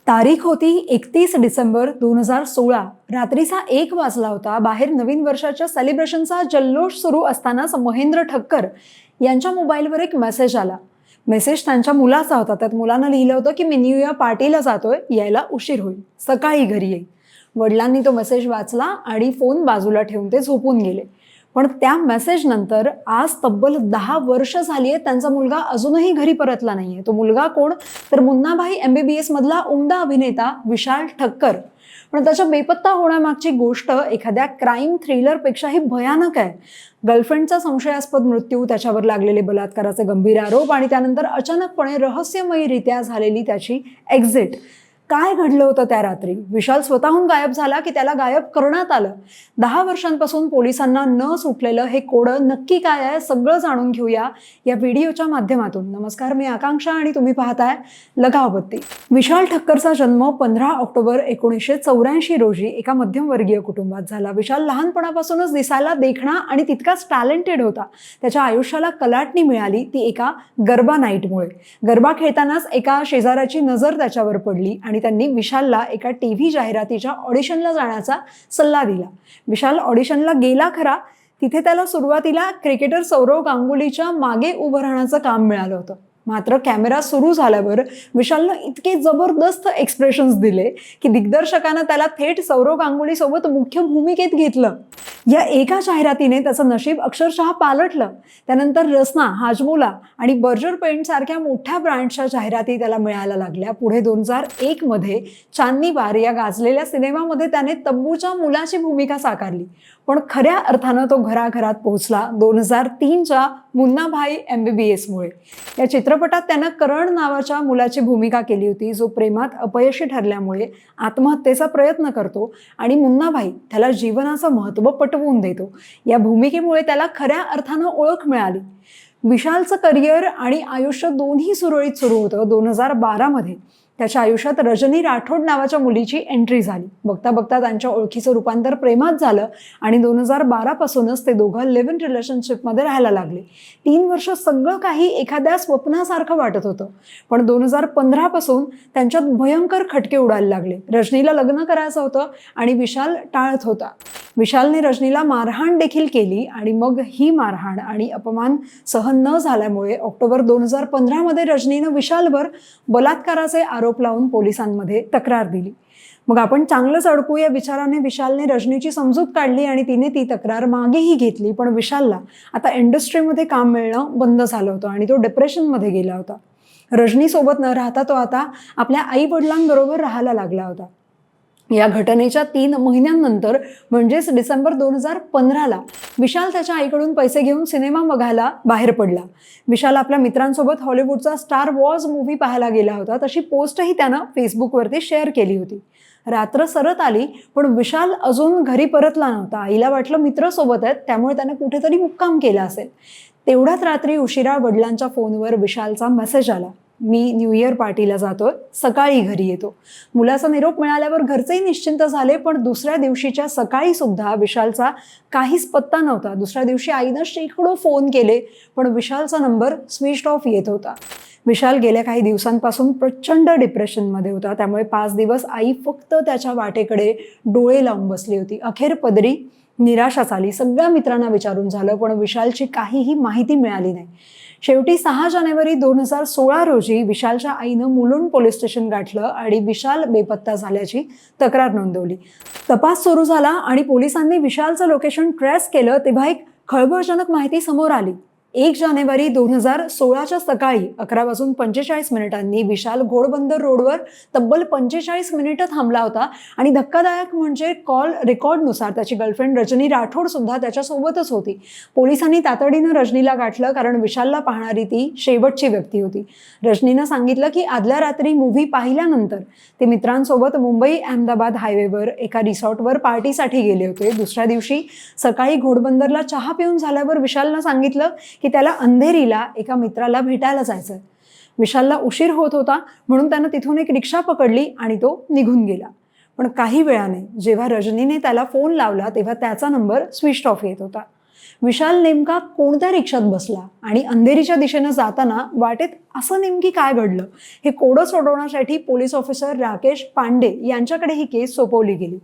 तारीख होती 31 डिसेंबर 2016. रात्रीचा 1 वाजला होता. बाहेर नवीन वर्षाच्या सेलिब्रेशनचा जल्लोष सुरू असतानाच महेंद्र ठक्कर यांच्या मोबाईलवर एक मेसेज आला. मेसेज त्यांच्या मुलाचा होता. त्यात मुलानं लिहिलं होतं की मी न्यू इयर पार्टीला जातोय, यायला उशीर होईल, सकाळी घरी येईल. वडिलांनी तो मेसेज वाचला आणि फोन बाजूला ठेवून ते झोपून गेले. पण त्या मेसेज नंतर आज तब्बल 10 वर्ष झाली आहेत त्यांचा मुलगा अजूनही घरी परतला नाहीये. तो मुलगा कोण? तर मुन्नाभाई MBBS मधला उमदा अभिनेता विशाल ठक्कर. पण त्याच्या बेपत्ता होण्यामागची गोष्ट एखाद्या क्राईम थ्रिलर पेक्षाही भयानक आहे. गर्लफ्रेंडचा संशयास्पद मृत्यू, त्याच्यावर लागलेले बलात्काराचे गंभीर आरोप आणि त्यानंतर अचानकपणे रहस्यमयीरित्या झालेली त्याची एक्झिट. काय घडलं होतं त्या रात्री? विशाल स्वतःहून गायब झाला की त्याला गायब करण्यात आलं? 10 वर्षांपासून पोलिसांना न सुटलेलं हे कोडं नक्की काय आहे, सगळं जाणून घेऊया या व्हिडिओच्या माध्यमातून. नमस्कार, मी आकांक्षा आणि तुम्ही पाहताय लगावबत्ती. विशाल ठक्करचा जन्म 15 ऑक्टोबर 1984 रोजी एका मध्यमवर्गीय कुटुंबात झाला. विशाल लहानपणापासूनच दिसायला देखणा आणि तितकाच टॅलेंटेड होता. त्याच्या आयुष्याला कलाटणी मिळाली ती एका गरबा नाईटमुळे. गरबा खेळतानाच एका शेजाऱ्याची नजर त्याच्यावर पडली आणि त्यांनी विशालला एका टीव्ही जाहिरातीच्या ऑडिशनला जाण्याचा सल्ला दिला. विशाल ऑडिशनला गेला खरा. तिथे त्याला सुरुवातीला क्रिकेटर सौरव गांगुलीच्या मागे उभं राहण्याचं काम मिळालं होतं. मात्र कॅमेरा सुरू झाल्यावर विशालनं इतके जबरदस्त एक्सप्रेशन्स दिले की दिग्दर्शकानं त्याला थेट सौरव गांगुली सोबत मुख्य भूमिकेत घेतलं. या एका जाहिरातीने त्याचं नशीब अक्षरशः पालटलं. त्यानंतर रसना, हाजमोला आणि बर्जर पेंट सारख्या मोठ्या ब्रँडच्या जाहिराती त्याला मिळायला लागल्या. पुढे 2001 मध्ये चांदनी बार या गाजलेल्या सिनेमामध्ये त्याने तब्बूच्या मुलाची भूमिका साकारली. पण खऱ्या अर्थानं तो घराघरात पोहोचला 2003च्या मुन्नाभाई MBBS मुळे. या चित्रपटात त्यानं करण नावाच्या मुलाची भूमिका केली होती, जो प्रेमात अपयशी ठरल्यामुळे आत्महत्येचा प्रयत्न करतो आणि मुन्नाभाई त्याला जीवनाचं महत्त्व पटवून देतो. या भूमिकेमुळे त्याला खऱ्या अर्थानं ओळख मिळाली. विशालचं करिअर आणि आयुष्य दोन्ही सुरळीत सुरू होतं. 2012 मध्ये त्याच्या आयुष्यात रजनी राठोड नावाच्या मुलीची एंट्री झाली. बघता बघता त्यांच्या ओळखीचं रूपांतर प्रेमात झालं आणि 2012 पासूनच ते दोघं लिव्ह इन रिलेशनशिपमध्ये राहायला लागले. 3 वर्ष सगळं काही एखाद्या स्वप्नासारखं वाटत होतं. पण 2015 पासून त्यांच्यात भयंकर खटके उडायला लागले. रजनीला लग्न करायचं होतं आणि विशाल टाळत होता. विशालने रजनीला मारहाण देखील केली आणि मग ही मारहाण आणि अपमान सहन न झाल्यामुळे ऑक्टोबर 2015 मध्ये रजनीनं विशालवर बलात्काराचे आरोप लावून पोलिसांमध्ये तक्रार दिली. मग आपण चांगलंच अडकू या विचाराने विशालने रजनीची समजूत काढली आणि तिने ती तक्रार मागेही घेतली. पण विशालला आता इंडस्ट्रीमध्ये काम मिळणं बंद झालं होतं आणि तो डिप्रेशनमध्ये गेला होता. रजनीसोबत न राहता तो आता आपल्या आई वडिलांबरोबर राहायला लागला होता. या घटनेच्या 3 महिन्यांनंतर म्हणजेच डिसेंबर 2015ला विशाल त्याच्या आईकडून पैसे घेऊन सिनेमा बघायला बाहेर पडला. विशाल आपल्या मित्रांसोबत हॉलिवूडचा स्टार वॉर्स मूव्ही पाहायला गेला होता. तशी पोस्टही त्यानं फेसबुकवरती शेअर केली होती. रात्र सरत आली पण विशाल अजून घरी परतला नव्हता. आईला वाटलं मित्र सोबत आहेत, त्यामुळे त्याने कुठेतरी मुक्काम केला असेल. तेवढ्याच रात्री उशिरा वडिलांच्या फोनवर विशालचा मेसेज आला, मी न्यू इयर पार्टीला जातोय, सकाळी घरी येतो. मुलाचा निरोप मिळाल्यावर घरचेही निश्चिंत झाले. पण दुसऱ्या दिवशीच्या सकाळी सुद्धा विशालचा काहीच पत्ता नव्हता. दुसऱ्या दिवशी आईनं शेकडो फोन केले पण विशालचा नंबर स्विच ऑफ येत होता. विशाल गेल्या काही दिवसांपासून प्रचंड डिप्रेशनमध्ये होता. त्यामुळे 5 दिवस आई फक्त त्याच्या वाटेकडे डोळे लावून बसली होती. अखेर पदरी निराशाच आली. सगळ्या मित्रांना विचारून झालं पण विशालची काहीही माहिती मिळाली नाही. शेवटी 6 जानेवारी 2016 रोजी विशालच्या आईनं मुलुंड पोलीस स्टेशन गाठलं आणि विशाल बेपत्ता झाल्याची तक्रार नोंदवली. तपास सुरू झाला आणि पोलिसांनी विशालचं लोकेशन ट्रेस केलं तेव्हा एक खळबळजनक माहिती समोर आली. 1 जानेवारी 2016च्या सकाळी 11:45 विशाल घोडबंदर रोडवर तब्बल 45 मिनिटं थांबला होता आणि धक्कादायक म्हणजे कॉल रेकॉर्डनुसार त्याची गर्लफ्रेंड रजनी राठोड सुद्धा त्याच्यासोबतच होती. पोलिसांनी तातडीनं रजनीला गाठलं कारण विशालला पाहणारी ती शेवटची व्यक्ती होती. रजनीनं सांगितलं की आदल्या रात्री मूव्ही पाहिल्यानंतर ते मित्रांसोबत मुंबई अहमदाबाद हायवेवर एका रिसॉर्टवर पार्टीसाठी गेले होते. दुसऱ्या दिवशी सकाळी घोडबंदरला चहा पिऊन झाल्यावर विशालनं सांगितलं की त्याला अंधेरीला एका मित्राला भेटायला जायचं. विशालला उशीर होत होता म्हणून त्यानं तिथून एक रिक्षा पकडली आणि तो निघून गेला. पण काही वेळाने जेव्हा रजनीने त्याला फोन लावला तेव्हा त्याचा नंबर स्विच ऑफ येत होता. विशाल नेमका कोणत्या रिक्षात बसला आणि अंधेरीच्या दिशेनं जाताना वाटेत असं नेमकी काय घडलं, हे कोडं सोडवण्यासाठी पोलीस ऑफिसर राकेश पांडे यांच्याकडे ही केस सोपवली गेली.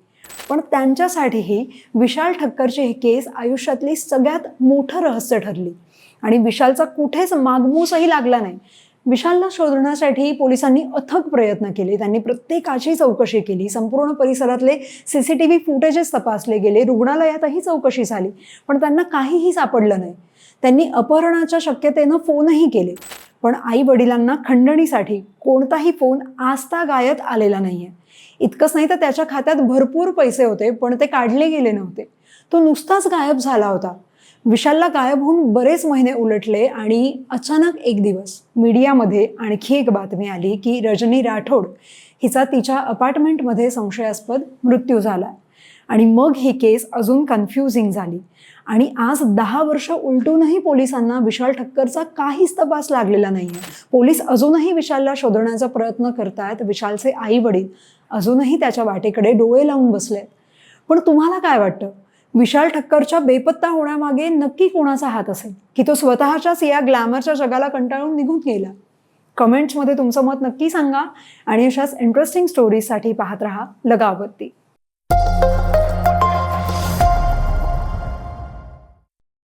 पण त्यांच्यासाठीही विशाल ठक्करची ही केस आयुष्यातली सगळ्यात मोठं रहस्य ठरली आणि विशालचा कुठेच मागमूसही लागला नाही. विशालला शोधण्यासाठी पोलिसांनी अथक प्रयत्न केले. त्यांनी प्रत्येकाची चौकशी केली. संपूर्ण परिसरातले CCTV फुटेजेस तपासले गेले. रुग्णालयातही चौकशी झाली, पण त्यांना काहीही सापडलं नाही. त्यांनी अपहरणाच्या शक्यतेनं फोनही केले, पण आई वडिलांना खंडणीसाठी कोणताही फोन आजतागायत आलेला नाहीये. इतकंच नाही तर त्याच्या खात्यात भरपूर पैसे होते, पण ते काढले गेले नव्हते. तो नुसताच गायब झाला होता. विशालला गायब होऊन बरेच महिने उलटले आणि अचानक एक दिवस मीडियामध्ये आणखी एक बातमी आली की रजनी राठोड हिचा तिच्या अपार्टमेंटमध्ये संशयास्पद मृत्यू झाला. आणि मग ही केस अजून कन्फ्युजिंग झाली. आणि आज 10 वर्ष उलटूनही पोलिसांना विशाल ठक्करचा काहीच तपास लागलेला नाहीये. पोलीस अजूनही विशालला शोधण्याचा प्रयत्न करतायत. विशालचे आई वडील अजूनही त्याच्या वाटेकडे डोळे लावून बसलेत. पण तुम्हाला काय वाटतं, विशाल ठक्करच्या बेपत्ता होण्यामागे नक्की कोणाचा हात असेल, की तो स्वतःच्याच या ग्लॅमरच्या जगाला कंटाळून निघून गेला? कमेंट्समध्ये तुमचं मत नक्की सांगा आणि अशाच इंटरेस्टिंग स्टोरीजसाठी पाहत रहा लगावती.